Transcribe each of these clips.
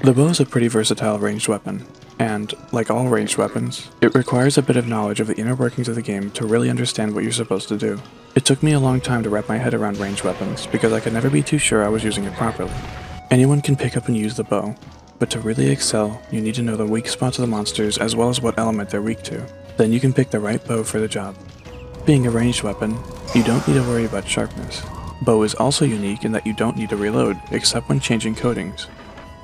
The bow is a pretty versatile ranged weapon, and, like all ranged weapons, it requires a bit of knowledge of the inner workings of the game to really understand what you're supposed to do. It took me a long time to wrap my head around ranged weapons because I could never be too sure I was using it properly. Anyone can pick up and use the bow, but to really excel, you need to know the weak spots of the monsters as well as what element they're weak to. Then you can pick the right bow for the job. Being a ranged weapon, you don't need to worry about sharpness. Bow is also unique in that you don't need to reload, except when changing coatings.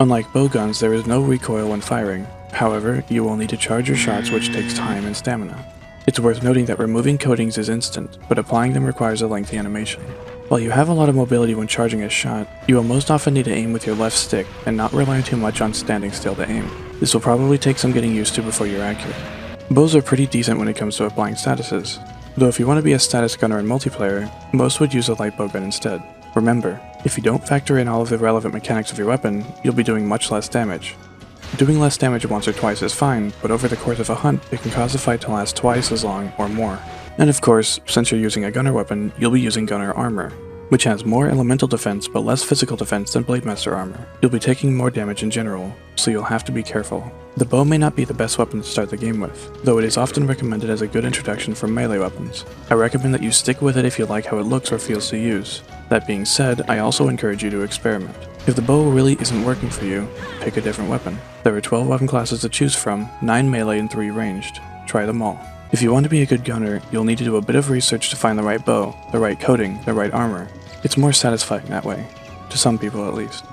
Unlike bow guns, there is no recoil when firing. However, you will need to charge your shots, which takes time and stamina. It's worth noting that removing coatings is instant, but applying them requires a lengthy animation. While you have a lot of mobility when charging a shot, you will most often need to aim with your left stick and not rely too much on standing still to aim. This will probably take some getting used to before you're accurate. Bows are pretty decent when it comes to applying statuses, though if you want to be a status gunner in multiplayer, most would use a light bow gun instead. Remember, if you don't factor in all of the relevant mechanics of your weapon, you'll be doing much less damage. Doing less damage once or twice is fine, but over the course of a hunt, it can cause the fight to last twice as long or more. And of course, since you're using a gunner weapon, you'll be using gunner armor, which has more elemental defense but less physical defense than Blademaster armor. You'll be taking more damage in general, so you'll have to be careful. The bow may not be the best weapon to start the game with, though it is often recommended as a good introduction for melee weapons. I recommend that you stick with it if you like how it looks or feels to use. That being said, I also encourage you to experiment. If the bow really isn't working for you, pick a different weapon. There are 12 weapon classes to choose from, 9 melee and 3 ranged. Try them all. If you want to be a good gunner, you'll need to do a bit of research to find the right bow, the right coating, the right armor. It's more satisfying that way, to some people at least.